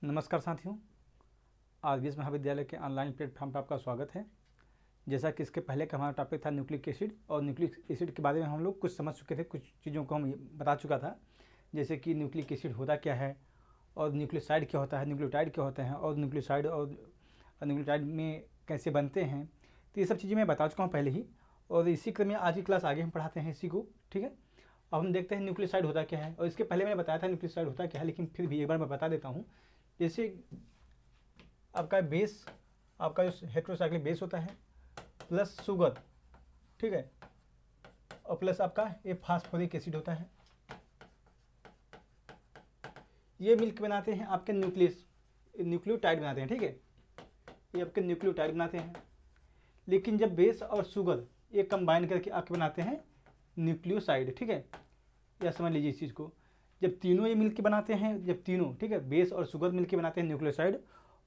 नमस्कार साथियों, आरबीएस महाविद्यालय के ऑनलाइन प्लेटफॉर्म पर आपका स्वागत है। जैसा कि इसके पहले का हमारा टॉपिक था न्यूक्लिक एसिड, और न्यूक्लिक एसिड के बारे में हम लोग कुछ समझ चुके थे, कुछ चीज़ों को हम बता चुका था, जैसे कि न्यूक्लिक एसिड होता क्या है और न्यूक्लियोसाइड क्या होता है, न्यूक्लियोटाइड क्या होते हैं और न्यूक्लियोसाइड और न्यूक्लियोटाइड में कैसे बनते हैं। तो ये सब चीज़ें मैं बता चुका हूँ पहले ही, और इसी क्रम में आज की क्लास आगे हम पढ़ाते हैं इसी को। ठीक है, अब हम देखते हैं न्यूक्लियोसाइड होता क्या है। और इसके पहले मैंने बताया था न्यूक्लियोसाइड होता क्या है, लेकिन फिर भी एक बार मैं बता देता हूँ। जैसे आपका बेस, आपका जो हेट्रोसाइक्लिक बेस होता है प्लस शुगर, ठीक है, और प्लस आपका ये फास्फोरिक एसिड होता है, ये मिलकर बनाते हैं आपके न्यूक्लियोटाइड बनाते हैं। ठीक है, ये आपके न्यूक्लियोटाइड बनाते हैं। लेकिन जब बेस और शुगर ये कंबाइन करके आपके बनाते हैं न्यूक्लियोसाइड। ठीक है, या समझ लीजिए इस चीज़ को, जब तीनों ये मिलके बनाते हैं, जब तीनों, ठीक है, बेस और शुगर मिलके बनाते हैं न्यूक्लियोसाइड,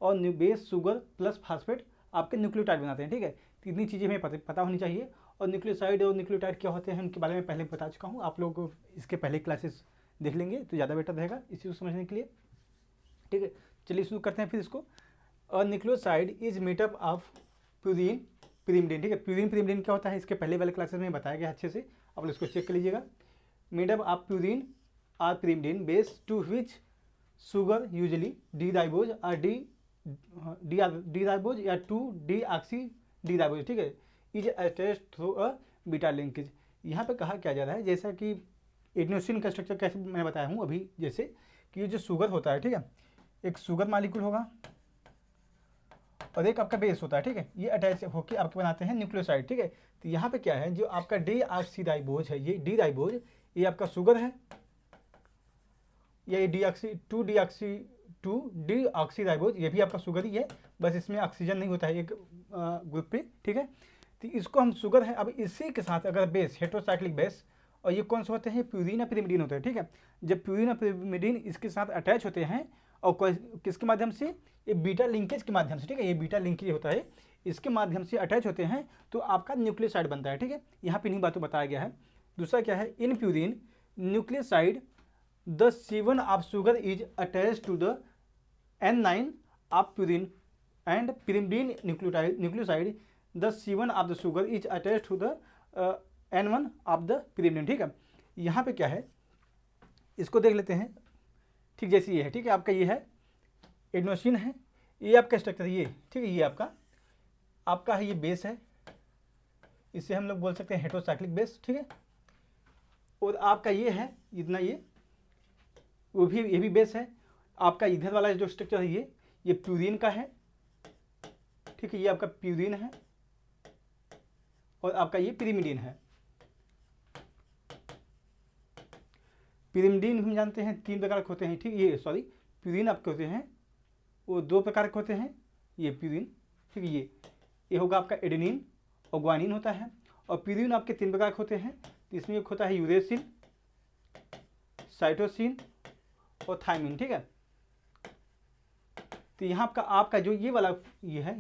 और बेस शुगर प्लस फास्फेट आपके न्यूक्लियोटाइड बनाते हैं। ठीक है, तो इतनी चीज़ें हमें पता होनी चाहिए। और न्यूक्लियोसाइड और न्यूक्लियोटाइड क्या होते हैं उनके बारे में पहले बता चुका हूँ, आप लोग इसके पहले क्लासेस देख लेंगे तो ज़्यादा बेटर रहेगा इसी को समझने के लिए। ठीक है, चलिए शुरू करते हैं फिर इसको। और nucleoside is made up of purine pyrimidine. ठीक है, प्यूरीन पिरिमिडीन क्या होता है इसके पहले वाले क्लासेस में बताया गया अच्छे से, आप लोग इसको चेक कर लीजिएगा। Made up of purine or pyrimidine base to which sugar usually D ribose और डी राइबोज या two deoxy D ribose, ठीक है, is attached through a beta linkage. यहाँ पे कहा क्या जा रहा है, जैसा कि एडेनोसिन का स्ट्रक्चर कैसे मैं बताया हूँ अभी, जैसे कि ये जो शुगर होता है, ठीक है, एक शुगर मॉलिक्यूल होगा और एक आपका बेस होता है। ठीक है, ये अटैच होकर आपके बनाते हैं न्यूक्लियोसाइड। ठीक है, तो यहाँ पे क्या है, जो आपका डी ऑक्सी राइबोज है, ये डी राइबोज ये आपका शुगर है, ये टू डी ऑक्सी राइबोज ये भी आपका शुगर ही है, बस इसमें ऑक्सीजन नहीं होता है एक ग्रुप पे। ठीक है, तो इसको हम शुगर है। अब इसी के साथ अगर बेस हेट्रोसाइक्लिक बेस, और ये कौन से होते हैं, प्यूरीन और पिरिमिडीन होते हैं। ठीक है, जब प्यूरीन और पिरिमिडीन इसके साथ अटैच होते हैं और किसके माध्यम से, ये बीटा लिंकेज के माध्यम से, ठीक है, ये बीटा लिंकेज होता है, इसके माध्यम से अटैच होते हैं तो आपका न्यूक्लियोसाइड बनता है। ठीक है, यहाँ पे इन्हीं बातों बताया गया है। दूसरा क्या है, in purine nucleoside the C1 of sugar is attached to the N9 of purine and pyrimidine nucleoside the C1 of the sugar is attached to the N1 of the pyrimidine। ठीक है, यहाँ पे क्या है इसको देख लेते हैं। ठीक, जैसे ये है, ठीक है, आपका ये है एडेनोसिन है, ये आपका स्ट्रक्चर ये, ठीक है, ये आपका है, ये बेस है, इसे हम लोग बोल सकते हैं हेट्रोसाइक्लिक बेस। ठीक है, और आपका ये है इतना, ये भी बेस है। आपका इधर वाला जो स्ट्रक्चर है ये प्यूरीन का है। ठीक है, ये आपका प्यूरीन है और आपका ये पिरिमिडीन है। पिरिमिडीन हम जानते हैं 3 प्रकार के होते हैं। ठीक, ये सॉरी प्यूरीन आपके होते हैं वो 2 प्रकार के होते हैं, ये प्यूरीन, ठीक है, ये होगा आपका एडेनिन और ग्वानिन होता है। और प्यूरीन आपके 3 प्रकार के होते हैं, इसमें एक होता है यूरेसिल, साइटोसिन और थायमिन। ठीक है, तो यहाँ आपका जो ये वाला ये है,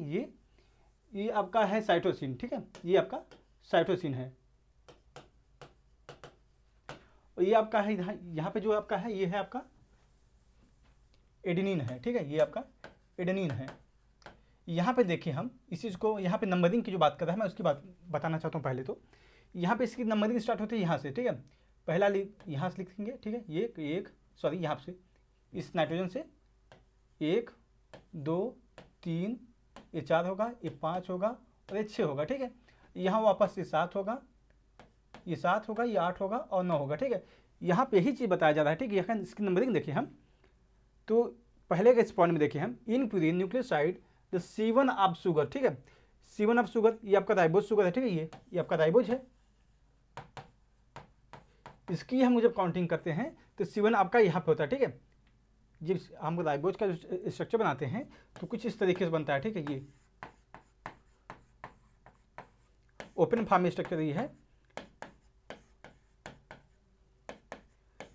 ये आपका है साइटोसिन। ठीक है, ये आपका साइटोसिन है, और ये आपका है यहाँ पे जो आपका है ये है आपका एडेनिन है। ठीक है, ये आपका एडेनिन है। यहाँ पे देखिए हम इस चीज़ को, यहाँ पे नंबरिंग की जो बात कर रहा है मैं उसकी बात बताना चाहता हूँ। पहले तो यहाँ पे इसकी नंबरिंग स्टार्ट होती है यहाँ से। ठीक है, पहला यहाँ से लिखेंगे, ठीक है, ये सॉरी यहाँ से इस नाइट्रोजन से 1 2 3, ये 4 होगा, ये 5 होगा और ये 6 होगा। ठीक है, यहाँ वापस से 7 होगा, ये 7 होगा, ये 8 होगा और 9 होगा। ठीक है, यहाँ पे यही चीज़ बताया जा रहा है। ठीक है, यहाँ इसकी नंबरिंग देखिए हम, तो पहले के इस पॉइंट में देखिए हम, in purine nucleoside the C1 of sugar. ठीक है, C1 ऑफ शुगर ये आपका राइबोज शुगर है। ठीक है, ये आपका राइबोज है, इसकी हम जब काउंटिंग करते हैं तो C1 आपका यहाँ पे होता है। ठीक है, जब हम राइबोज का स्ट्रक्चर बनाते हैं तो कुछ इस तरीके से बनता है। ठीक है, ये ओपन फॉर्म में स्ट्रक्चर ये है,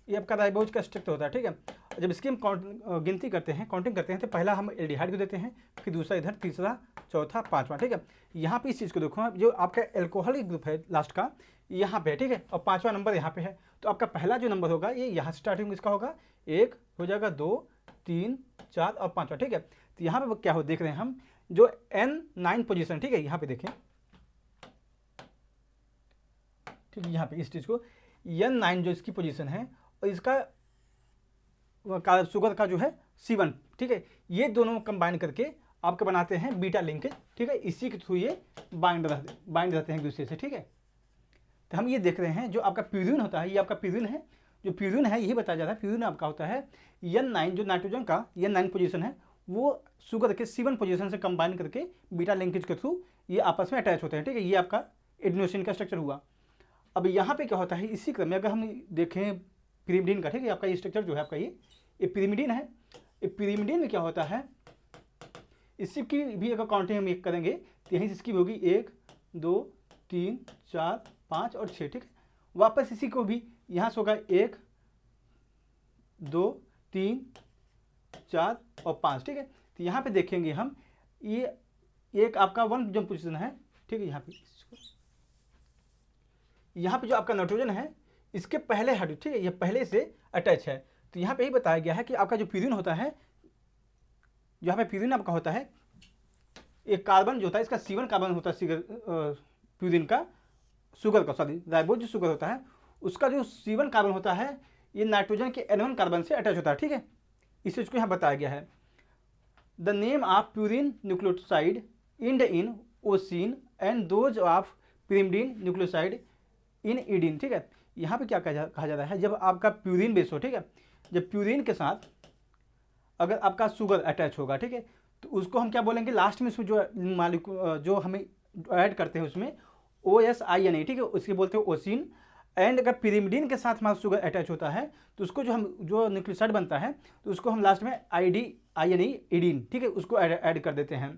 ये आपका राइबोज का स्ट्रक्चर होता है। ठीक है, जब इसकी हम गिनती करते हैं, काउंटिंग करते हैं, तो पहला हम एल्डिहाइड को देते हैं, फिर दूसरा इधर, तीसरा, चौथा, पांचवा। ठीक है, यहाँ पे इस चीज़ को देखो, जो आपका एल्कोहलिक ग्रुप है लास्ट का यहाँ पे है। ठीक है, और 5वां नंबर यहाँ पे है, तो आपका पहला जो नंबर होगा ये यहाँ से स्टार्टिंग इसका होगा, 1 हो जाएगा, 2 3 4 और 5, ठीक है। तो यहाँ पे क्या हो देख रहे हैं हम, जो N9 पोजीशन, ठीक है, यहाँ पे देखें, ठीक है, यहाँ पे इस चीज को N9 जो इसकी पोजीशन है और इसका शुगर का जो है C1, ठीक है, ये दोनों कंबाइन करके आपके बनाते हैं बीटा लिंकेज, ठीक है। इसी के थ्रू ये बाइंड रहते हैं एक दूसरे से, ठीक है। तो हम ये देख रहे हैं जो आपका प्यूरिन होता है, ये आपका प्यूरिन है, जो प्यूरिन है यही बताया जाता है। प्यूरिन आपका होता है N9, जो नाइट्रोजन का N9 पोजीशन है वो शुगर के C1 पोजीशन से कंबाइन करके बीटा लिंकेज के थ्रू ये आपस में अटैच होते हैं, ठीक है। ये आपका एडिनोसिन का स्ट्रक्चर हुआ। अब यहाँ पे क्या होता है, इसी क्रम में अगर हम देखें पिरिमिडीन का, ठीक है, आपका ये स्ट्रक्चर जो है आपका ये पिरिमिडीन है। ये पिरिमिडीन में क्या होता है, इसी की भी अगर काउंटिंग हम करेंगे तो यहीं से इसकी भी होगी 1 2 3 4 5 और 6, ठीक है। वापस इसी को भी यहाँ से होगा 1 2 3 4 और 5, ठीक है। तो यहाँ पे देखेंगे हम ये एक आपका 1 जो पोजीशन है, ठीक है। यहाँ पे जो आपका नाइट्रोजन है इसके पहले हट, ठीक है, ये पहले से अटैच है। तो यहाँ पे ही बताया गया है कि आपका जो प्यूरिन होता है, जो यहाँ पे प्यूरिन आपका होता है, एक कार्बन जो होता है इसका C1 कार्बन होता है प्यूरिन का, शुगर का, सॉरी राइबोज जो शुगर होता है उसका जो C1 कार्बन होता है ये नाइट्रोजन के N1 कार्बन से अटैच होता है, ठीक है। इस चीज को यहाँ बताया गया है। The name of purine nucleoside end in osine and those of pyrimidine nucleoside in idine, ठीक है। यहाँ पे क्या कहा जा रहा है, जब आपका प्यूरिन बेस हो, ठीक है, जब प्यूरिन के साथ अगर आपका शुगर अटैच होगा, ठीक है, तो उसको हम क्या बोलेंगे, लास्ट में उसमें जो मालिक्यूल जो हमें ऐड करते हैं उसमें OSINA, ठीक है, उसके बोलते हैं ओसिन। एंड अगर पिरिमिडीन के साथ हमारा शुगर अटैच होता है तो उसको जो न्यूक्लियोसाइड बनता है तो उसको हम लास्ट में IDINE ईडीन, ठीक है, उसको ऐड कर देते हैं।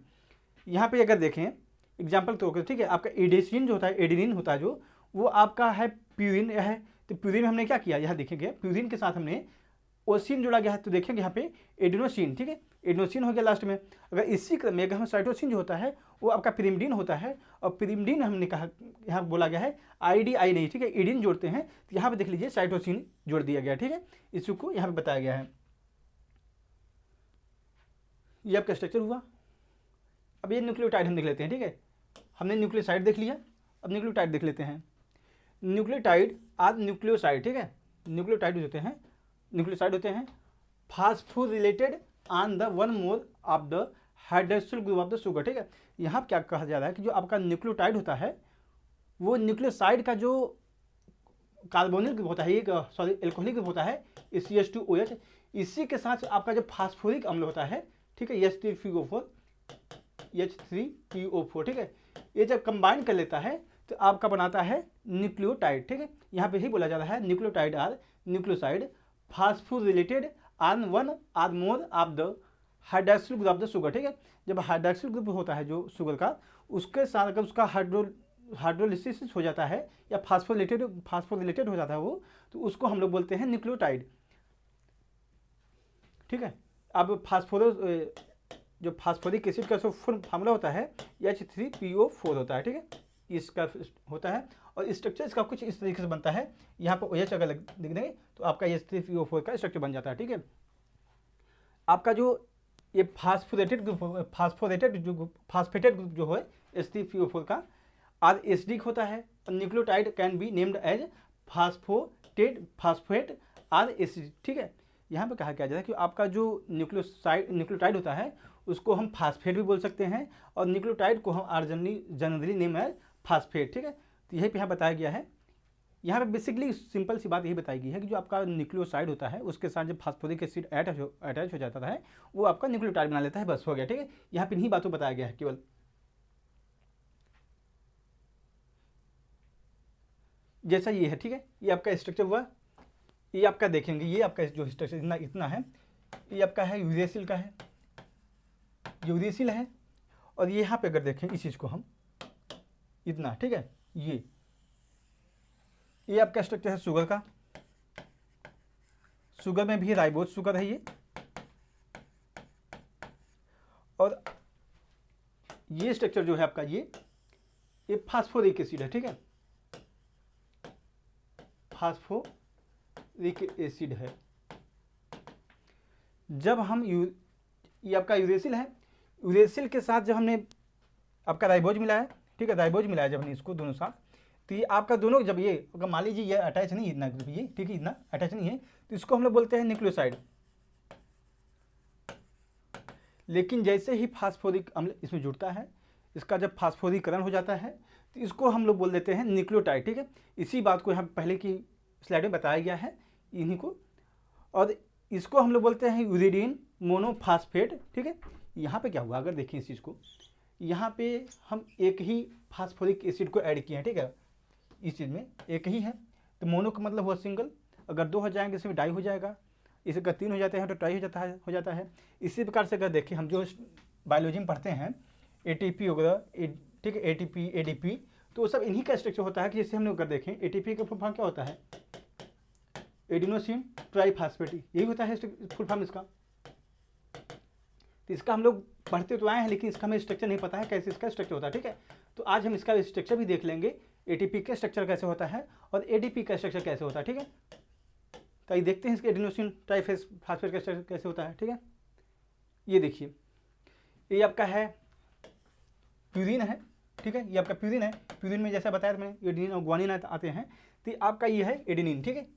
यहाँ पे अगर देखें एग्जाम्पल तो, ठीक है, आपका एडेसिन जो होता है, एडेनिन होता है जो, वो आपका है प्यूरिन है। तो प्यूरिन में हमने क्या किया, यहाँ देखेंगे प्यूरिन के साथ हमने ओसिन जोड़ा गया है, तो देखेंगे यहाँ पे एडिनोसिन, ठीक है, एडिनोसिन हो गया लास्ट में। अगर इसी क्रम में अगर हम साइटोसिन जो होता है वो आपका पिरिमिडीन होता है, और पिरिमिडीन हमने कहा यहाँ बोला गया है IDI नहीं, ठीक है, ईडीन जोड़ते हैं, तो यहाँ पे देख लीजिए साइटोसिन जोड़ दिया गया, ठीक है, इसको यहाँ पे बताया गया है। ये आपका स्ट्रक्चर हुआ। अब ये न्यूक्लियोटाइड हम देख लेते हैं, ठीक है, हमने न्यूक्लियोसाइड देख लिया, अब न्यूक्लियोटाइड देख लेते हैं। न्यूक्लियोटाइड आर न्यूक्लियोसाइड, ठीक है, न्यूक्लियोसाइड होते हैं phosphorylated on the one mole of the hydroxyl group of the sugar, ठीक है। यहाँ क्या कहा जा रहा है कि जो आपका न्यूक्लियोटाइड होता है वो न्यूक्लियोसाइड का जो कार्बोनिल ग्रुप होता है, एक सॉरी एल्कोहलिक ग्रुप होता है CH2OH, इसी के साथ आपका जो फास्फोरिक अम्ल होता है, ठीक है, H3PO4, ठीक है, ये जब कंबाइन कर लेता है तो आपका बनाता है न्यूक्लियोटाइड, ठीक है। यहाँ पे ही बोला जा रहा है nucleotide are nucleoside phosphorylated on one or more of the hydroxyl group of the sugar, ठीक है। जब हाइड्रोक्सिल ग्रुप होता है जो शुगर का, उसके साथ अगर उसका हाइड्रोलिसिस हो जाता है या फास्फोरिलेटेड हो जाता है वो, तो उसको हम लोग बोलते हैं न्यूक्लियोटाइड, ठीक है। अब जो फास्फोरिक एसिड का जो फुल फार्मूला होता है H3PO4 होता है, ठीक है, इसका होता है। और स्ट्रक्चर इसका कुछ इस तरीके से बनता है, यहाँ पर OH अगर लिख देंगे तो आपका H3PO4 का स्ट्रक्चर बन जाता है, ठीक है। आपका जो ये फास्फोरेटेड ग्रुप जो है H3PO4 का आर एसिडिक होता है। Nucleotide can be named as phosphate or acid, ठीक है। यहाँ पे कहा क्या जाता है कि आपका जो न्यूक्लियोटाइड होता है उसको हम फास्फेट भी बोल सकते हैं, और न्यूक्लियोटाइड को हम जनरली नेम है फास्फेट, ठीक है। तो यही पे यहाँ बताया गया है। यहाँ पे बेसिकली सिंपल सी बात यही बताई गई है कि जो आपका न्यूक्लियोसाइड होता है उसके साथ जब फास्फोरिक एसिड अटैच हो जाता है वो आपका न्यूक्लियोटाइड बना लेता है, बस हो गया, ठीक है। यहाँ पे इन्हीं बातों बताया गया है केवल। जैसा ये है, ठीक है, ये आपका स्ट्रक्चर हुआ। ये आपका देखेंगे, ये आपका जो स्ट्रक्चर इतना है, ये आपका है यूरेसिल का है, यूरेसिल है। और ये यहाँ पे अगर देखें इस चीज़ को हम इतना, ठीक है, ये आपका स्ट्रक्चर है शुगर का। शुगर में भी राइबोज शुगर है ये, और ये स्ट्रक्चर जो है आपका ये फास्फोरिक एसिड है, ठीक है, फास्फोरिक एसिड है। जब हम ये आपका यूरेसिल है। यूरेसिल के साथ जब हमने आपका राइबोज मिलाया, ठीक है, राइबोज मिलाया जब हमने इसको दोनों साथ, तो ये आपका दोनों जब ये अगर मान लीजिए ये अटैच नहीं है इतना, ये ठीक है इतना अटैच नहीं है, तो इसको हम लोग बोलते हैं न्यूक्लियोसाइड। लेकिन जैसे ही फास्फोरिक अम्ल इसमें जुड़ता है, इसका जब फास्फोरीकरण हो जाता है, तो इसको हम लोग बोल देते हैं न्यूक्लियोटाइड, ठीक है। इसी बात को यहाँ पहले की स्लाइड में बताया गया है इन्हीं को। और इसको हम लोग बोलते हैं यूरिडीन मोनोफास्फेट, ठीक है। यहाँ पे क्या हुआ, अगर देखिए इस चीज़ को, यहाँ पे हम एक ही फास्फोरिक एसिड को ऐड किए हैं, ठीक है, इस चीज़ में एक ही है, तो मोनो का मतलब हुआ सिंगल, अगर 2 हो जाएंगे इसमें डाई हो जाएगा, इसे अगर 3 हो जाते हैं तो ट्राई हो जाता है। इसी प्रकार से अगर देखिए हम जो बायोलॉजी में पढ़ते हैं ATP वगैरह, ठीक है, ATP ADP, तो सब इन्हीं का स्ट्रक्चर होता है कि जैसे हम लोग अगर देखें ATP का फुल फॉर्म क्या होता है, एडिनोसिन ट्राईफास्फेट, यही होता है फुल फॉर्म इसका। तो इसका हम लोग पढ़ते तो आए हैं, लेकिन इसका हमें स्ट्रक्चर नहीं पता है कैसे इसका स्ट्रक्चर होता है, ठीक है। तो आज हम इसका स्ट्रक्चर भी देख लेंगे, ATP का स्ट्रक्चर कैसे होता है और ADP का स्ट्रक्चर कैसे होता है, ठीक है। तो ये देखते हैं इसके एडिनोसिन ट्राईफास्फेट का स्ट्रक्चर कैसे होता है, ठीक है। ये देखिए, ये आपका है प्यूरिन है, ठीक है, ये आपका प्यूरिन है। प्यूरिन में जैसा बताया मैंने एडेनिन और ग्वानिन आते हैं, तो आपका ये है एडेनिन, ठीक है।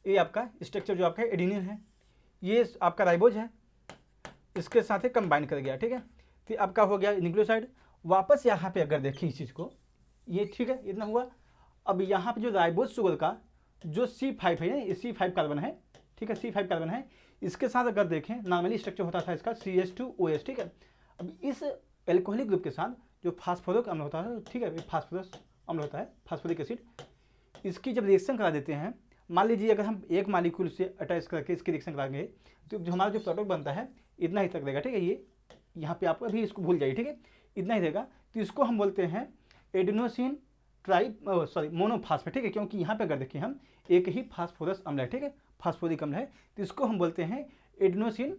ये आपका स्ट्रक्चर जो आपका एडेनिन है, ये आपका राइबोज है, इसके साथ ही कंबाइन कर गया, ठीक है। तो आपका हो गया न्यूक्लियोसाइड। वापस यहाँ पे अगर देखें इस चीज़ को, ये ठीक है इतना हुआ। अब यहाँ पे जो राइबोज शुगर का जो C5 है, ये C5 कार्बन है, ठीक है, C5 कार्बन है, इसके साथ अगर देखें नॉर्मली स्ट्रक्चर होता था इसका CH2OH, ठीक है। अब इस एल्कोहलिक ग्रुप के साथ जो फास्फोरिक अम्ल होता है, ठीक है, फास्फोरस अम्ल होता है, फास्फोरिक एसिड, इसकी जब रिएक्शन करा देते हैं, मान लीजिए अगर हम एक मालिक्यूल से अटैच करके इसकी रिएक्शन कराएंगे, तो जो हमारा जो प्रोडक्ट बनता है इतना ही तक देगा, ठीक है। ये यहाँ पे आप अभी इसको भूल जाइए, ठीक है, इतना ही देगा। तो इसको हम बोलते हैं एडिनोसिन मोनोफास्फेट, ठीक है, क्योंकि यहाँ पे अगर देखें हम एक ही फास्फोरस अम्ल है, ठीक है, फास्फोरिक अम्ल है, तो इसको हम बोलते हैं एडिनोसिन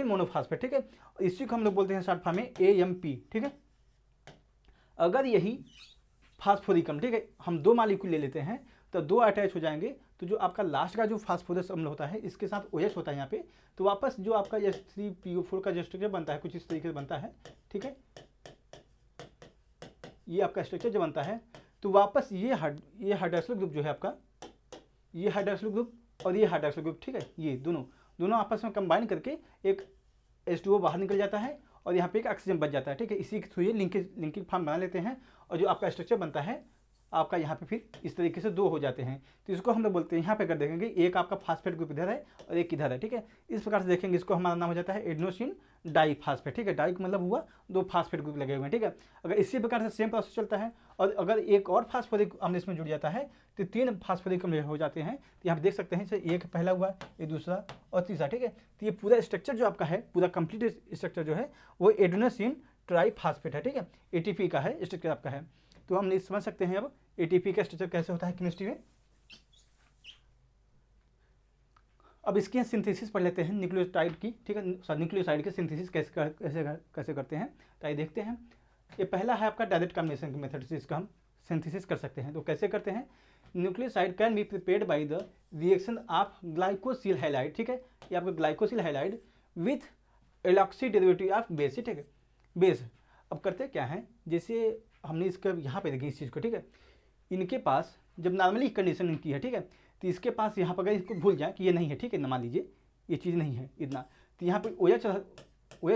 मोनोफास्फेट, ठीक है। इसी को हम लोग बोलते हैं शॉर्ट फॉर्म में AMP, ठीक है। अगर यही फास्फोरिक अम्ल, ठीक है, हम 2 मालिक्यूल ले लेते हैं तो 2 अटैच हो जाएंगे, तो जो आपका लास्ट का जो फास्फोरस अम्ल होता है इसके साथ OH होता है यहाँ पे, तो वापस जो आपका H3PO4 का जो स्ट्रक्चर बनता है कुछ इस तरीके से बनता है, ठीक है। ये आपका स्ट्रक्चर जो बनता है, तो वापस ये हाइड्रोक्सिल ग्रुप जो है आपका, ये हाइड्रोक्सिल ग्रुप और ये हाइड्रोक्सिल ग्रुप, ठीक है, ये दोनों आपस में कंबाइन करके एक H2O बाहर निकल जाता है और यहाँ पे एक ऑक्सीजन बच जाता है, ठीक है। इसी के थ्रू ये लिंकिंग फॉर्म बना लेते हैं और जो आपका स्ट्रक्चर बनता है आपका यहाँ पे फिर इस तरीके से 2 हो जाते हैं। तो इसको हम लोग बोलते हैं, यहाँ पे अगर देखेंगे एक आपका फास्फेट ग्रुप इधर है और एक इधर है, ठीक है। इस प्रकार से देखेंगे, इसको हमारा नाम हो जाता है एडिनोसिन डाईफास्फेट, ठीक है। डाई का मतलब हुआ 2 फास्फेट ग्रुप लगे हुए हैं, ठीक है। अगर इसी प्रकार से सेम प्रोसेस चलता है और अगर एक और फास्फोरिक अम्ल इसमें जुड़ जाता है तो 3 फास्फोरिक अम्ल हो जाते हैं। तो यहाँ पे देख सकते हैं, एक पहला हुआ, ये दूसरा और तीसरा, ठीक है। तो ये पूरा स्ट्रक्चर जो आपका है, पूरा कंप्लीट स्ट्रक्चर जो है वो एडिनोसिन ट्राईफास्फेट है, ठीक है, ATP का है स्ट्रक्चर आपका है। तो हम समझ सकते हैं अब ATP का स्ट्रक्चर कैसे होता है केमिस्ट्री में। अब इसकी सिंथेसिस पढ़ लेते हैं न्यूक्लियोटाइड की, ठीक है, न्यूक्लियोसाइड की सिंथेसिस कैसे करते हैं, तो आइए देखते हैं। ये पहला है आपका डायरेक्ट कॉम्बिनेशन की मेथड से इसका हम सिंथेसिस कर सकते हैं। तो कैसे करते हैं, nucleoside can be prepared by the reaction of glycosyl halide, ठीक है, ये आपका glycosyl halide with alkoxy derivative of base, ठीक है, बेस। अब करते क्या है, जैसे हमने इसका यहाँ पे देखिए इस चीज़ को, ठीक है, इनके पास जब नॉर्मली कंडीशन इनकी है, ठीक है, तो इसके पास यहाँ पर अगर इसको भूल जाए कि ये नहीं है, ठीक है, ना मान लीजिए ये चीज़ नहीं है इतना, तो यहाँ पे OH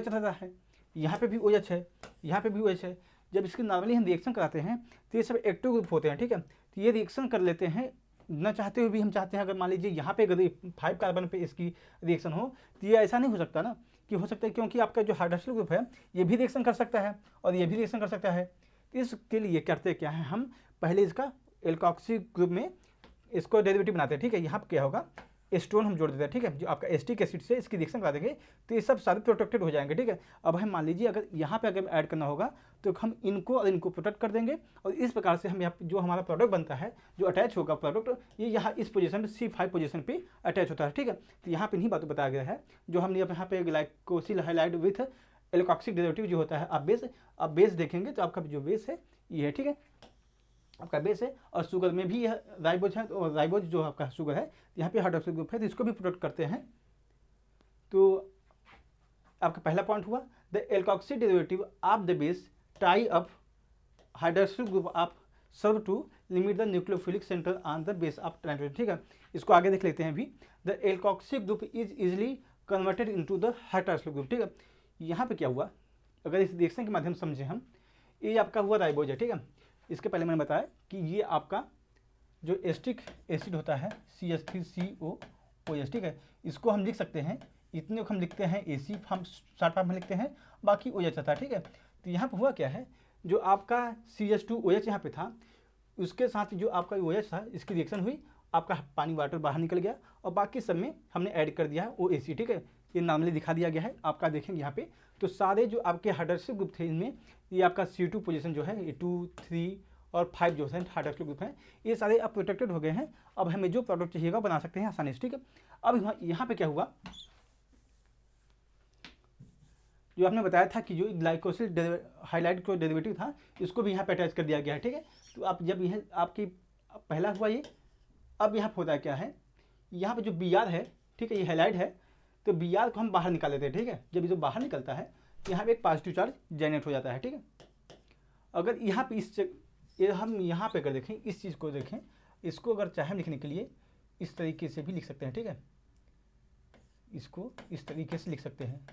रहता है, यहाँ पे भी OH है, यहाँ पे भी OH है। जब इसकी नॉर्मली हम रिएक्शन कराते हैं तो ये सब एक्टिव ग्रुप होते हैं, ठीक है। तो ये रिएक्शन कर लेते हैं, न चाहते हुए भी हम चाहते हैं, अगर मान लीजिए यहाँ पे अगर 5 कार्बन पे इसकी रिएक्शन हो, तो ये ऐसा नहीं हो सकता ना, कि हो सकता है क्योंकि आपका जो हाइड्रोक्सिल ग्रुप है ये भी रिएक्शन कर सकता है और ये भी रिएक्शन कर सकता है। इसके लिए करते क्या है, हम पहले इसका एल्कोक्सी ग्रुप में इसको डेरिवेटिव बनाते हैं, ठीक है। यहाँ पर क्या होगा, एस्टोन हम जोड़ देते हैं, ठीक है, जो आपका एस्टिक एसिड से इसकी रिएक्शन करा देंगे तो ये सब सारे प्रोटेक्टेड हो जाएंगे, ठीक है। अब हम मान लीजिए अगर यहाँ पे अगर ऐड करना होगा तो हम इनको और इनको प्रोटेक्ट कर देंगे और इस प्रकार से हम यहाँ जो हमारा प्रोडक्ट बनता है, जो अटैच होगा प्रोडक्ट, ये यहाँ इस पोजीशन में C5 पोजीशन पे अटैच होता है, ठीक है। तो यहाँ पे इन्हीं बातों बताया गया है, जो हमने यहाँ पे ग्लाइकोसिल हैलाइड विथ एल्कोक्सिक डेरिवेटिव जो होता है अब बेस देखेंगे तो आपका जो बेस है ये है, ठीक है, आपका बेस है। और शुगर में भी यह राइबोज है, और राइबोज जो आपका शुगर है यहाँ पे हाइड्रोक्सिल ग्रुप है, तो इसको भी प्रोटेक्ट करते हैं। तो आपका पहला पॉइंट हुआ the alkoxy derivative of the base tie up hydroxyl group of serve to limit the nucleophilic centre on the base of nitrogen. ठीक है, इसको आगे देख लेते हैं अभी। The alkoxy group is easily converted into the hydroxyl group. ठीक है, यहाँ पे क्या हुआ, अगर इस रिएक्शन के माध्यम से समझे हम, ये आपका हुआ राइबोज है। ठीक है, इसके पहले मैंने बताया कि ये आपका जो एस्टिक एसिड होता है CH3COOH। ठीक है, इसको हम लिख सकते हैं, इतने को हम लिखते हैं AC हम शॉर्ट फॉर्म में लिखते हैं, बाकी OH आता है। ठीक है, तो यहाँ पर हुआ क्या है, जो आपका CH2OH यहाँ पे था, उसके साथ जो आपका OH था, इसकी रिएक्शन हुई, आपका पानी वाटर बाहर निकल गया और बाकी सब में हमने ऐड कर दिया है OAC। ठीक है, ये नॉर्मली दिखा दिया गया है, आपका देखेंगे यहाँ पे। तो सारे जो आपके हाइड्रोक्सिल ग्रुप थे, इनमें ये आपका C2 पोजीशन जो है, ये 2, 3 और 5 जो है हाइड्रोक्सिल ग्रुप हैं, ये सारे अब प्रोटेक्टेड हो गए हैं। अब हमें जो प्रोडक्ट चाहिएगा बना सकते हैं आसानी से। ठीक है, अब यहाँ पे क्या हुआ, जो आपने बताया था कि जो ग्लाइकोसिल हाइलाइट को डेरिवेटिव था, इसको भी यहाँ पे अटैच कर दिया गया है। ठीक है, तो आप जब यह आपकी पहला हुआ ये, अब यहाँ पे होता है क्या है, यहाँ पे जो Br है, ठीक है, ये हाइलाइट है, तो Br को हम बाहर निकाल लेते हैं। ठीक है, जब ये जो बाहर निकलता है, यहाँ पे एक पॉजिटिव चार्ज जनरेट हो जाता है। ठीक है, अगर यहाँ पे हम यहाँ पे अगर देखें, इस चीज़ को देखें, इसको अगर चाहे लिखने के लिए इस तरीके से भी लिख सकते हैं। ठीक है, इसको इस तरीके से लिख सकते हैं,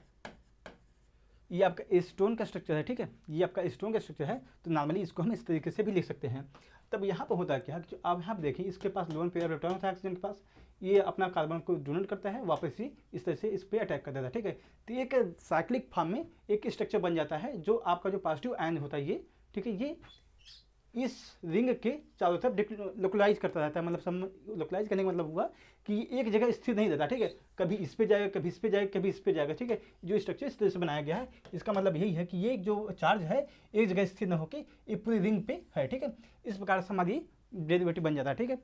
ये आपका एसीटोन का स्ट्रक्चर है। ठीक है, ये आपका एसीटोन का स्ट्रक्चर है, तो नॉर्मली इसको हम इस तरीके से भी लिख सकते हैं। तब यहाँ पर होता है क्या, जो आप यहाँ पर देखिए, इसके पास लोन पेयर इलेक्ट्रॉन होता है ऑक्सीजन के पास, ये अपना कार्बन को डोनेट करता है, वापस ही इस तरह से इस पर अटैक कर देता है। ठीक है, तो एक साइक्लिक फॉर्म में एक स्ट्रक्चर बन जाता है, जो आपका जो पॉजिटिव आयन होता है ये, ठीक है, ये इस रिंग के चारों तरफ लोकलाइज करता रहता है। मतलब सब लोकलाइज करने का मतलब हुआ कि ये एक जगह स्थिर नहीं रहता। ठीक है, कभी इस पे जाएगा, कभी इस पे जाएगा, कभी इस पे जाएगा। ठीक है, जो स्ट्रक्चर इस तरह से बनाया गया है, इसका मतलब यही है कि ये जो चार्ज है एक जगह स्थिर न होकर ये पूरी रिंग पे है। ठीक है, इस प्रकार से हमारी डेरिवेटिव बन जाता है। ठीक है,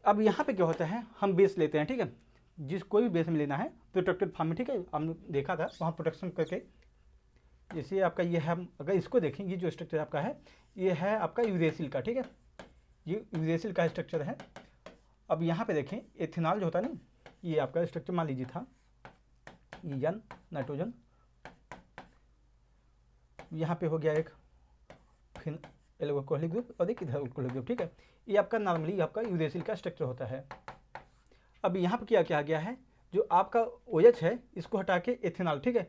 अब यहाँ पे क्या होता है, हम बेस लेते हैं। ठीक है, जिस कोई भी बेस में लेना है प्रोटेक्टेड फॉर्म में। ठीक है, हमने देखा था वहाँ प्रोटेक्शन करके, जैसे आपका ये है, हम अगर इसको देखें, ये जो स्ट्रक्चर आपका है, ये है आपका यूरेसिल का। ठीक है, ये यूरेसिल का स्ट्रक्चर है। अब यहाँ पे देखें, एथेनॉल जो होता है ना, ये आपका स्ट्रक्चर मान लीजिए था, ये N नाइट्रोजन, यहाँ पे हो गया एक फिर एल्कोहलिक ग्रुप और एक इधर अल्कोहलिक ग्रुप। ठीक है, ये आपका नॉर्मली आपका यूरेसिल का स्ट्रक्चर होता है। अब यहाँ पे क्या किया गया है, जो आपका OH है, इसको हटा के एथेनॉल, ठीक है,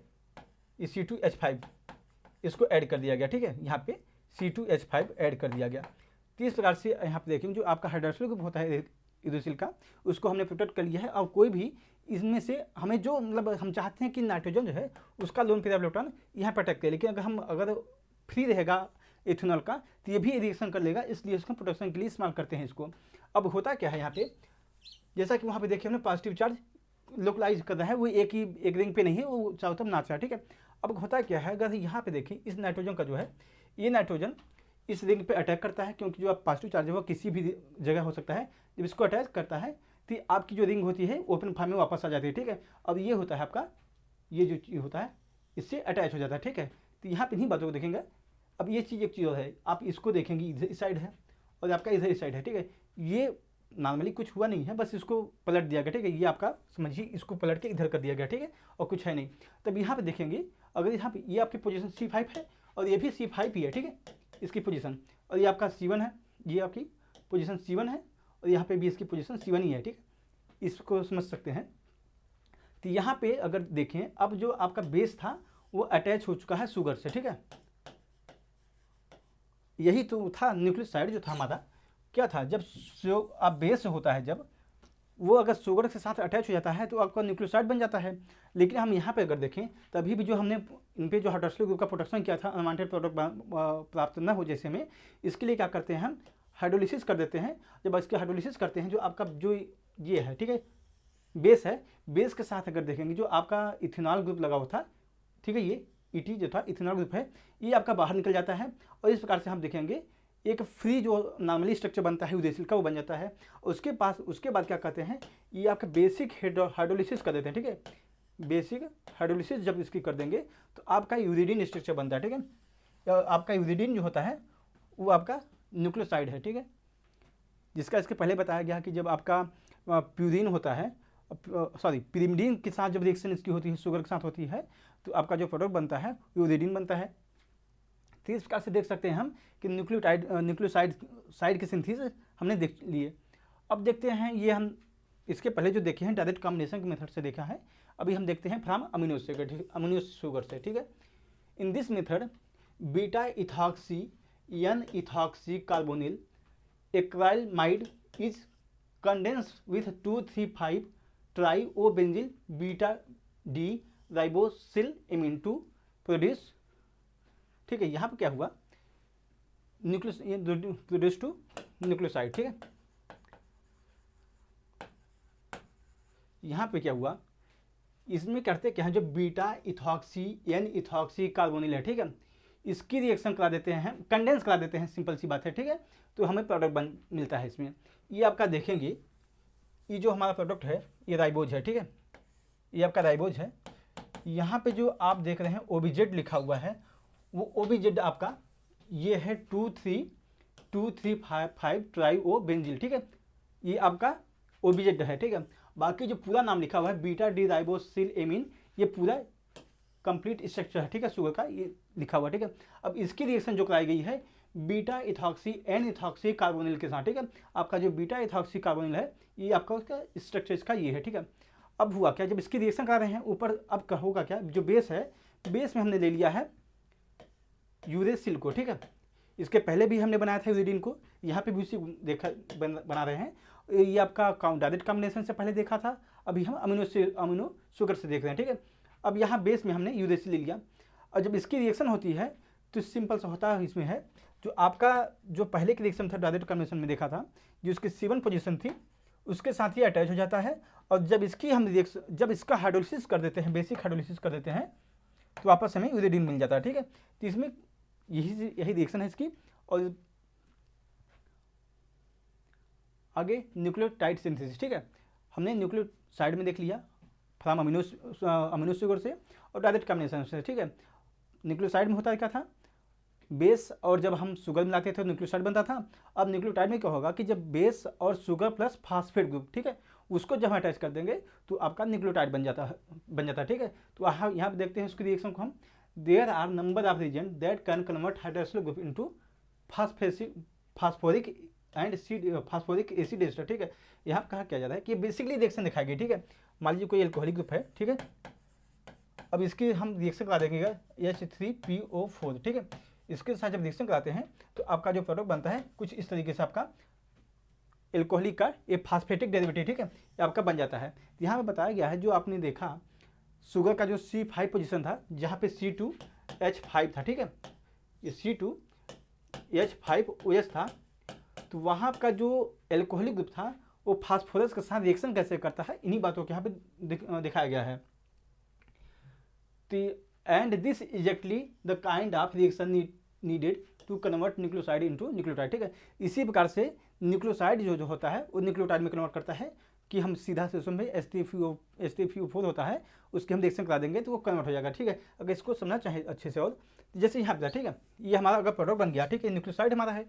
ये C2H5 इसको ऐड कर दिया गया। ठीक है, यहाँ पे C2H5 ऐड कर दिया गया। तो इस प्रकार से यहाँ पे देखेंगे, जो आपका हाइड्रोक्सिल ग्रुप होता है यूरेसिल का, उसको हमने प्रोटेक्ट कर लिया है। और कोई भी इसमें से हमें जो मतलब हम चाहते हैं कि नाइट्रोजन जो है उसका लोन पेयर इलेक्ट्रॉन यहाँ पर अटैक करे, लेकिन अगर फ्री रहेगा एथेनॉल का, तो ये भी रिएक्शन कर लेगा, इसलिए इसको प्रोटेक्शन के लिए इस्तेमाल करते हैं इसको। अब होता क्या है यहाँ पे, जैसा कि वहाँ पे देखिए हमने पॉजिटिव चार्ज लोकलाइज कर रहा है, वो एक रिंग पे नहीं है, वो चारों तरफ नाच रहा है। ठीक है, अब होता क्या है, अगर यहाँ पे देखें, इस नाइट्रोजन का जो है, ये नाइट्रोजन इस रिंग पे अटैक करता है, क्योंकि जो आप पॉजिटिव चार्ज है वो किसी भी जगह हो सकता है। जब इसको अटैच करता है तो आपकी जो रिंग होती है ओपन फॉर्म में वापस आ जाती है। ठीक है, अब ये होता है आपका, ये जो चीज़ होता है इससे अटैच हो जाता है। ठीक है, तो यहाँ पर इन्हीं बातों को देखेंगे। अब ये चीज़ एक चीज़ और है, आप इसको देखेंगे, इधर इस साइड है और आपका इधर इस साइड है। ठीक है, ये नॉर्मली कुछ हुआ नहीं है, बस इसको पलट दिया गया। ठीक है, ये आपका समझिए, इसको पलट के इधर कर दिया गया। ठीक है, और कुछ है नहीं। तब यहाँ पे देखेंगे, अगर यहाँ पे ये आपकी पोजीशन C5 है और ये भी C5 ही है। ठीक है, इसकी पोजीशन, और ये आपका C1 है, ये आपकी पोजीशन C1 है, और यहाँ पे भी इसकी पोजीशन C1 ही है। ठीक है, इसको समझ सकते हैं। तो यहाँ पे अगर देखें, अब जो आपका बेस था वो अटैच हो चुका है शुगर से। ठीक है, यही तो था न्यूक्लियोसाइड जो था हमारा, क्या था, जब जो आप बेस होता है, जब वो अगर शुगर के साथ अटैच हो जाता है तो आपका न्यूक्लियोसाइड बन जाता है। लेकिन हम यहाँ पे अगर देखें, तभी भी जो हमने इन पे जो हाइड्रोक्सिल ग्रुप का प्रोटेक्शन किया था, अनवांटेड प्रोडक्ट प्राप्त न हो जैसे में, इसके लिए क्या करते हैं, हम हाइड्रोलिसिस कर देते हैं। जब इसके हाइड्रोलिसिस करते हैं, जो आपका जो ये है, ठीक है, बेस है, बेस के साथ अगर देखेंगे, जो आपका इथेनॉल ग्रुप लगा हुआ था, ठीक है, ये ET जो था इथेनॉल ग्रुप है, ये आपका बाहर निकल जाता है। और इस प्रकार से हम देखेंगे एक फ्री जो नॉर्मली स्ट्रक्चर बनता है यूरेसिल का, वो बन जाता है। उसके बाद क्या कहते हैं, ये आपका बेसिक हाइड्रोलिसिस कर देते हैं। ठीक है, बेसिक हाइड्रोलिसिस जब इसकी कर देंगे तो आपका यूरिडीन स्ट्रक्चर बनता है। ठीक है, आपका यूरिडीन जो होता है वो आपका न्यूक्लियोसाइड है। ठीक है, जिसका इसके पहले बताया गया कि जब आपका प्यूरिन होता है सॉरी पिरिमिडीन के साथ जब रिएक्शन इसकी होती है, शुगर के साथ होती है, तो आपका जो प्रोडक्ट बनता है यूरिडीन बनता है। तो इस प्रकार से देख सकते हैं हम कि न्यूक्लियोसाइड की सिंथेसिस हमने देख लिए। अब देखते हैं ये हम इसके पहले जो देखे हैं डायरेक्ट कॉम्बिनेशन के मेथड से देखा है, अभी हम देखते हैं फ्रॉम अमीनो शुगर से, ठीक है। In this method beta ethoxy N ethoxy carbonyl acrylamide is condensed with 2,3,5 tribenzyl beta D ribosylamine to produce, ठीक है। यहाँ पे क्या हुआ, प्रोड्यूस टू न्यूक्लियोसाइड, ठीक है। यहाँ पे क्या हुआ, इसमें करते क्या है, जो beta ethoxy N ethoxy carbonyl है, ठीक है, इसकी रिएक्शन करा देते हैं, कंडेंस करा देते हैं, सिंपल सी बात है, ठीक है। तो हमें प्रोडक्ट बन मिलता है इसमें। ये आपका देखेंगे, ये जो हमारा प्रोडक्ट है ये राइबोज है, ठीक है, ये आपका राइबोज है। यहाँ पे जो आप देख रहे हैं ओबीजेड लिखा हुआ है, वो ओबीजेड आपका ये है 2,3,5 ट्राइओबेंजिल, ठीक है, ये आपका ओबीजेड है, ठीक है। बाकी जो पूरा नाम लिखा हुआ है बीटा डी राइबोसिल एमीन, ये पूरा कंप्लीट स्ट्रक्चर है, ठीक है, शुगर का ये लिखा हुआ है, ठीक है। अब इसकी रिएक्शन जो कराई गई है beta ethoxy N ethoxy carbonyl के साथ, ठीक है। आपका जो बीटा इथॉक्सी कार्बोनिल है ये आपका उसका स्ट्रक्चर इसका ये है, ठीक है। अब हुआ क्या, जब इसकी रिएक्शन करा रहे हैं ऊपर, अब होगा क्या, जो बेस है, बेस में हमने ले लिया है यूरेसिल को, ठीक है। इसके पहले भी हमने बनाया था यूरिडीन को, यहाँ पे भी उसी देखा बना रहे हैं। ये आपका डायरेक्ट कॉम्बिनेशन से पहले देखा था, अभी हम अमीनो शुगर से देख रहे हैं, ठीक है। अब यहाँ बेस में हमने यूरेसिल ले लिया, और जब इसकी रिएक्शन होती है तो सिंपल सा होता है, इसमें है जो आपका जो पहले की रिएक्शन था डायरेक्ट कॉम्बिनेशन में देखा था, जो इसकी C1 पोजीशन थी उसके साथ ही अटैच हो जाता है, और जब इसकी हम रिएक्शन, जब इसका हाइड्रोलिसिस कर देते हैं, बेसिक हाइड्रोलिसिस कर देते हैं, तो वापस हमें यूरिडीन मिल जाता है, ठीक है। तो इसमें यही रिएक्शन है इसकी। और आगे न्यूक्लियोटाइड सिंथेसिस, ठीक है, हमने न्यूक्लियोसाइड में देख लिया फ्रॉम अमीनो शुगर से और डायरेक्ट कॉम्बिनेशन से, ठीक है। न्यूक्लियोसाइड में होता है क्या था, बेस और जब हम शुगर मिलाते थे तो न्यूक्लियोसाइड बनता था। अब न्यूक्लियोटाइड में क्या होगा कि जब बेस और शुगर प्लस फास्फेट ग्रुप, ठीक है, उसको जब अटैच कर देंगे तो आपका न्यूक्लियोटाइड बन जाता है, ठीक है। तो यहाँ पे देखते हैं उसकी रिएक्शन को हम, there are number of reason that can convert hydroxyl group into phosphoric and phosphoric acid ester, ठीक है। यहाँ कहा क्या जाता है कि बेसिकली रिएक्शन दिखाएगी, ठीक है। मान लीजिए कोई एल्कोहलिक ग्रुप है, ठीक है, अब इसकी हम रिएक्शन करा देंगे H3PO4, ठीक है। इसके साथ जब रिएक्शन कराते हैं तो आपका जो प्रोडक्ट बनता है कुछ इस तरीके से, आपका एल्कोहलिक का ये फास्फेटिक डेरिवेटिव, ठीक है, ये आपका बन जाता है। यहाँ पर बताया गया है, जो आपने देखा शुगर का जो C5 पोजीशन था, जहाँ पे C2H5 था, ठीक है, ये C2H5OH था, तो वहाँ का जो एल्कोहलिक ग्रुप था वो फास्फोरस के साथ रिएक्शन कैसे करता है, इन्हीं बातों को यहाँ पे दिखाया गया है। And this exactly the kind of reaction needed to convert nucleoside into nucleotide, ठीक है। इसी प्रकार से न्यूक्लियोसाइड जो होता है वो न्यूक्लियोटाइड में कन्वर्ट करता है, कि हम सीधा से उसमें H3PO4 होता है, उसकी हम रिएक्शन करा देंगे तो वो कन्वर्ट हो जाएगा, ठीक है। अगर इसको समझना चाहे अच्छे से, और जैसे यहाँ पे, ठीक है, ये हमारा अगर प्रोडक्ट बन गया, ठीक है, न्यूक्लियोसाइड हमारा है,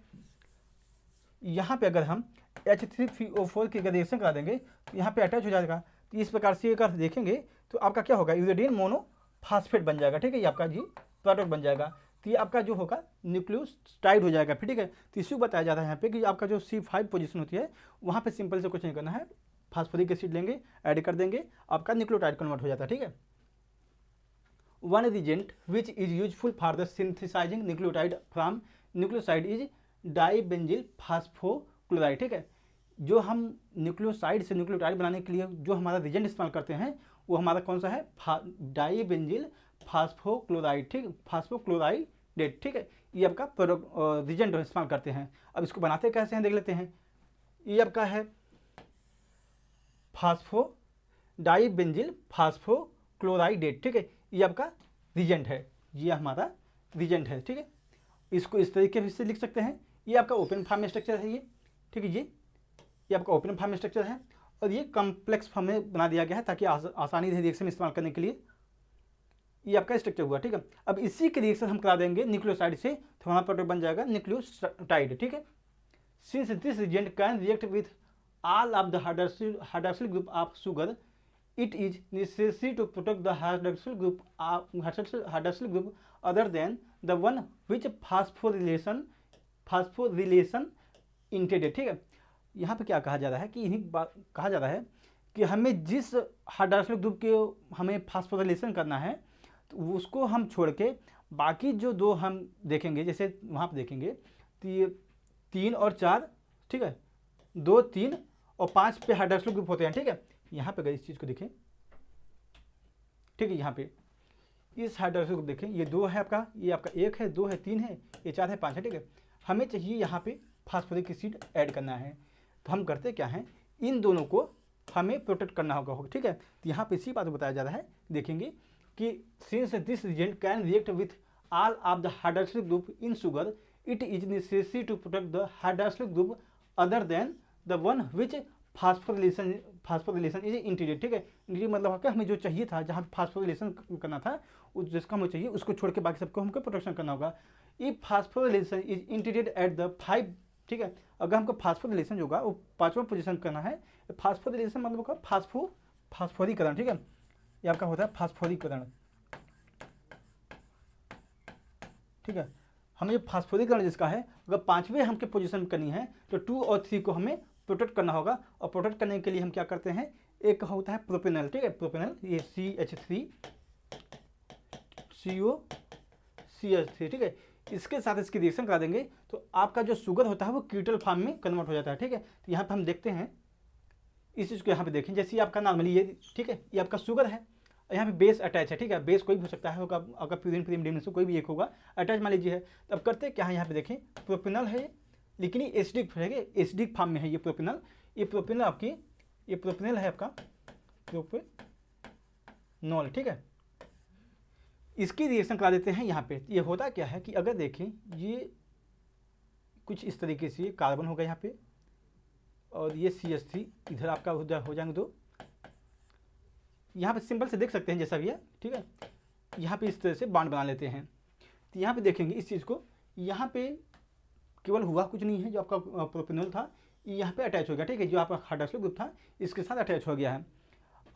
यहाँ पे अगर हम H3PO4 की अगर रिएक्शन करा देंगे तो यहाँ पे अटैच हो जाएगा। तो इस प्रकार से अगर देखेंगे तो आपका क्या होगा, यूरिडीन मोनोफॉस्फेट बन जाएगा, ठीक है, ये आपका जी प्रोडक्ट बन जाएगा। तो ये आपका जो होगा न्यूक्लियोटाइड हो जाएगा, फिर ठीक है। तो इसी को बताया जा रहा है यहाँ पे कि आपका जो C5 पोजीशन होती है वहाँ पे सिंपल से कुछ नहीं करना है, फास्फोरिक एसिड लेंगे, ऐड कर देंगे, आपका न्यूक्लियोटाइड कन्वर्ट हो जाता है, ठीक है। One reagent which is useful for the synthesising nucleotide from nucleoside is dibenzyl phosphochloride, ठीक है। जो हम न्यूक्लियोसाइड से न्यूक्लियोटाइड बनाने के लिए जो हमारा रिजेंट इस्तेमाल करते हैं वो हमारा कौन सा है, डाइबेंजिल फास्फोक्लोराइड, ठीक है, फास्फोक्लोराइडेट, ठीक है, ये आपका प्रोडक्ट रिजेंट इस्तेमाल करते हैं। अब इसको बनाते कैसे हैं देख लेते हैं। ये आपका है डाइबेंजिल फास्फोक्लोराइडेट, ठीक है, ये आपका रिजेंट है, ये हमारा रिजेंट है, ठीक है। इसको इस तरीके से लिख सकते हैं, ये आपका ओपन फॉर्म स्ट्रक्चर है, ये ठीक है, ये आपका ओपन फॉर्म स्ट्रक्चर है, और ये कॉम्प्लेक्स फॉर्म में बना दिया गया है ताकि आसानी से रिएक्शन इस्तेमाल करने के लिए। ये आपका स्ट्रक्चर हुआ, ठीक है। अब इसी के रिएक्शन हम करा देंगे न्यूक्लियोसाइड से तो हमारा प्रोडक्ट बन जाएगा न्यूक्लियोटाइड, ठीक है। Since this reagent can react with all of the hydroxyl group of sugar it is necessary to protect the hydroxyl group other than the one which phosphorylation intended। ठीक है, यहाँ पे क्या कहा जा रहा है कि इन्हीं कहा जा रहा है कि हमें जिस हाइड्रोक्सिल ग्रुप के हमें फास्फोरिलेशन करना है तो उसको हम छोड़ के बाकी जो दो हम देखेंगे, जैसे वहाँ पे देखेंगे तो 3 और 4, ठीक है, 2, 3 और 5 पे हाइड्रोक्सिल ग्रुप होते हैं। ठीक है, यहाँ पे अगर इस चीज़ को देखें, ठीक है, यहाँ पे इस हाइड्रोक्सिल ग्रुप देखें, ये 2 है आपका, ये आपका 1 है, 2 है, 3 है, ये 4 है, 5 है। ठीक है, हमें चाहिए यहाँ पे फास्फोरिक एसिड ऐड करना है, तो हम करते क्या हैं, इन दोनों को हमें प्रोटेक्ट करना होगा। ठीक है, तो यहाँ पे इसी बात को बताया जा रहा है, देखेंगे कि since this agent can react with all of the hydroxyl group in sugar, it is necessary to protect the hydroxyl group other than the one which phosphorylation is interior. ठीक है, इंटीरियर मतलब क्या, हमें जो चाहिए था, जहाँ फास्फोरिलेशन करना था, जिसका हमें चाहिए उसको छोड़ के बाकी सबको हमको प्रोटेक्शन करना होगा। If phosphorylation is interior at the 5, ठीक है, अगर हमको फास्फोरिलेशन जो होगा वो 5वां पोजीशन करना है। फास्फोरिलेशन मतलब होगा फास्फोरीकरण। ठीक है, ये आपका होता है फास्फोरीकरण। ठीक है, हमें फास्फोरीकरण जिसका है, अगर 5वें हमके पोजीशन करनी है तो 2 और 3 को हमें प्रोटेक्ट करना होगा। और प्रोटेक्ट करने के लिए हम क्या करते हैं, एक होता है प्रोपेनल। ठीक है, प्रोपेनल, ये CH3COCH3। ठीक है, इसके साथ इसकी रिएक्शन करा देंगे तो आपका जो शुगर होता है वो कीटल फॉर्म में कन्वर्ट हो जाता है। ठीक है, तो यहाँ पे हम देखते हैं इस चीज़ को, यहाँ पे देखें, जैसे आपका नॉर्मली ये, ठीक है, ये आपका शुगर है, यहाँ पे बेस अटैच है। ठीक है, बेस कोई भी हो सकता है, होगा अगर प्यूरिन प्रीमिडिन से कोई भी एक होगा अटैच मान लीजिए है। तब करते क्या है, यहाँ पे देखें प्रोपेनल है, लेकिन ये एसिडिक है, एसिडिक फॉर्म में है ये प्रोपेनल। ये प्रोपेनल आपकी, ये प्रोपेनल है आपका प्रोपेनॉल। ठीक है, इसकी रिएक्शन करा देते हैं यहाँ पे। ये होता क्या है कि अगर देखें, ये कुछ इस तरीके से कार्बन होगा यहाँ पे, और ये CH3 इधर आपका हो जाएंगे दो, यहाँ पे सिंपल से देख सकते हैं जैसा भी है। ठीक है, यहाँ पे इस तरह से बॉन्ड बना लेते हैं। तो यहाँ पे देखेंगे इस चीज़ को, यहाँ पे केवल हुआ कुछ नहीं है, जो आपका प्रोपेनॉल था यहाँ पे अटैच हो गया। ठीक है, जो आपका हाइड्रोक्सिल ग्रुप था इसके साथ अटैच हो गया है।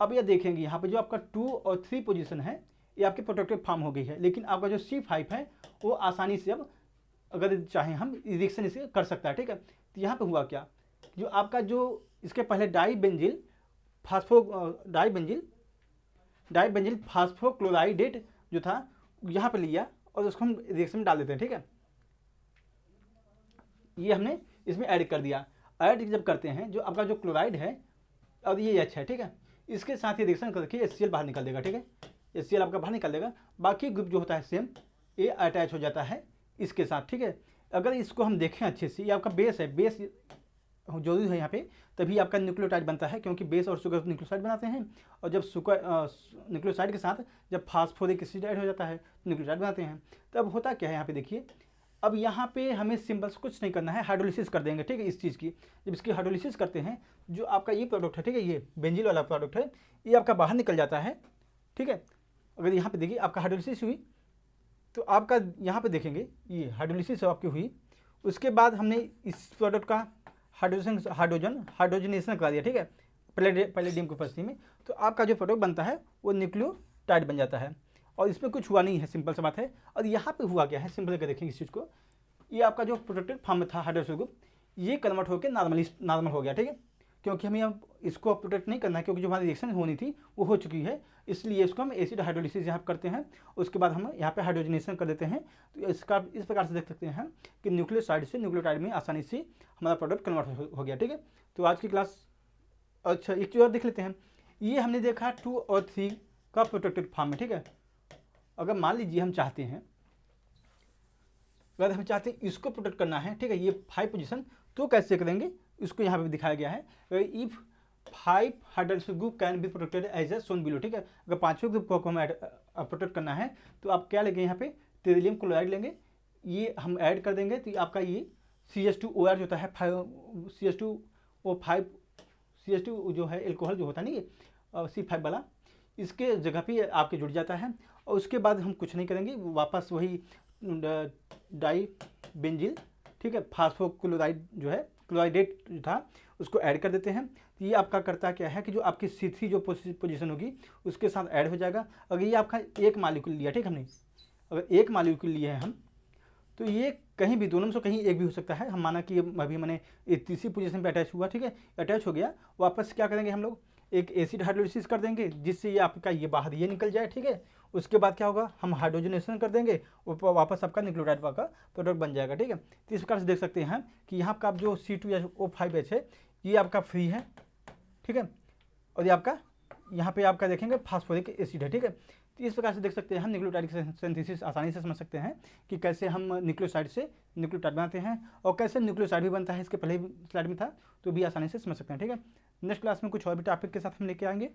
अब ये देखेंगे यहाँ पे जो आपका 2 और 3 पोजीशन है ये आपकी प्रोटेक्टिव फॉर्म हो गई है, लेकिन आपका जो C5 है वो आसानी से अब अगर चाहें हम रिएक्शन इसे कर सकता है। ठीक है, तो यहाँ पे हुआ क्या, जो आपका जो इसके पहले डाइबेंजिल फास्फोक्लोराइडेट जो था यहाँ पे लिया और उसको हम रिएक्शन में डाल देते हैं। ठीक है, ये हमने इसमें ऐड कर दिया। ऐड जब करते हैं, जो आपका जो क्लोराइड है और ये H है, ठीक है, इसके साथ ही रिएक्शन करके HCl बाहर निकल देगा। ठीक है, HCl आपका बाहर निकल देगा, बाकी ग्रुप जो होता है सेम ये अटैच हो जाता है इसके साथ। ठीक है, अगर इसको हम देखें अच्छे से, ये आपका बेस है, बेस जरूरी है यहाँ पे, तभी आपका न्यूक्लियोटाइड बनता है, क्योंकि बेस और शुगर न्यूक्लियोसाइड बनाते हैं, और जब शुगर न्यूक्लियोसाइड के साथ जब फास्फोरिक एसिड ऐड हो जाता है तो न्यूक्लियोटाइड बनाते हैं। तब होता क्या है, यहाँ पे देखिए, अब यहाँ पे हमें सिंपल से कुछ नहीं करना है, हाइड्रोलिसिस कर देंगे। ठीक है, इस चीज़ की जब इसकी हाइड्रोलिसिस करते हैं, जो आपका ये प्रोडक्ट है, ठीक है, ये बेंजील वाला प्रोडक्ट है, ये आपका बाहर निकल जाता है। ठीक है, अगर यहाँ पे देखिए आपका हाइड्रोलिसिस हुई तो आपका यहाँ पे देखेंगे ये हाइड्रोलिसिस आपकी हुई, उसके बाद हमने इस प्रोडक्ट का हाइड्रोजनेशन करा दिया। ठीक है, पैलेडियम की उपस्थिति में, तो आपका जो प्रोडक्ट बनता है वो न्यूक्लियोटाइड बन जाता है, और इसमें कुछ हुआ नहीं है, सिंपल सा बात है। और यहाँ पे हुआ क्या है, सिंपल करके देखेंगे इस चीज़ को, ये आपका जो प्रोटेक्टेड फॉर्म में था हाइड्रोक्सिल ग्रुप, ये कन्वर्ट होकर नॉर्मल हो गया। ठीक है, क्योंकि हमें अब इसको प्रोटेक्ट नहीं करना है, क्योंकि जो हमारी रिएक्शन होनी थी वो हो चुकी है, इसलिए इसको हम एसिड हाइड्रोलिसिस यहाँ करते हैं, उसके बाद हम यहाँ पे हाइड्रोजनेशन कर देते हैं। तो इसका इस प्रकार से देख सकते हैं कि न्यूक्लियोसाइड से न्यूक्लियोटाइड में आसानी से हमारा प्रोडक्ट कन्वर्ट हो गया। ठीक है, तो आज की क्लास, अच्छा एक चीज़ और देख लेते हैं, ये हमने देखा 2 और 3 का प्रोटेक्टेड फॉर्म में। ठीक है, अगर मान लीजिए हम चाहते हैं, अगर हम चाहते हैं इसको प्रोटेक्ट करना है, ठीक है, ये 5 पोजीशन, तो कैसे करेंगे, इसको यहाँ पे दिखाया गया है। If 5 hydroxyl group can be protected as a shown below. ठीक है, अगर 5वें ग्रुप को हमें प्रोटेक्ट करना है तो आप क्या लेंगे, यहाँ पे टेरिलियम क्लोराइड लेंगे, ये हम ऐड कर देंगे, तो आपका ये CH2OR जो होता है, CH2 जो है एल्कोहल जो होता है नहीं, ये C5 वाला, इसके जगह पे आपके जुड़ जाता है। और उसके बाद हम कुछ नहीं करेंगे, वापस वही डाइबेंजील, ठीक है, फास्फोक्लोराइड जो है क्लोराइडेट जो था उसको ऐड कर देते हैं। तो ये आपका करता क्या है कि जो आपकी C3 जो पोजीशन होगी उसके साथ ऐड हो जाएगा। अगर ये आपका एक मालिक्यूल लिया, ठीक, हमने अगर एक मालिक्यूल लिया है हम, तो ये कहीं भी दोनों में से कहीं एक भी हो सकता है। हम माना कि अभी मैंने तीसरी पोजीशन पे अटैच हुआ, ठीक है, अटैच हो गया, वापस क्या करेंगे हम लोग, एक एसिड हाइड्रोलिसिस कर देंगे जिससे ये आपका ये बाहर ये निकल जाए, ठीक है। उसके बाद क्या होगा, हम हाइड्रोजनेशन कर देंगे, वापस आपका न्यूक्लियोटाइड का प्रोडक्ट बन जाएगा, ठीक है। तो इस प्रकार से देख सकते हैं कि यहाँ का जो C2 या O5H है ये आपका फ्री है, ठीक है, और ये आपका यहाँ पे आपका देखेंगे फास्फोरिक एसिड है, ठीक है। तो इस प्रकार से देख सकते हैं हम न्यूक्लियोटाइड सिंथेसिस आसानी से समझ सकते हैं कि कैसे हम न्यूक्लियोसाइड से न्यूक्लियोटाइड बनाते हैं और कैसे न्यूक्लियोसाइड भी बनता है, इसके पहले स्लाइड में था, तो भी आसानी से समझ सकते हैं, ठीक है। नेक्स्ट क्लास में कुछ और भी टॉपिक के साथ हम लेके आएंगे।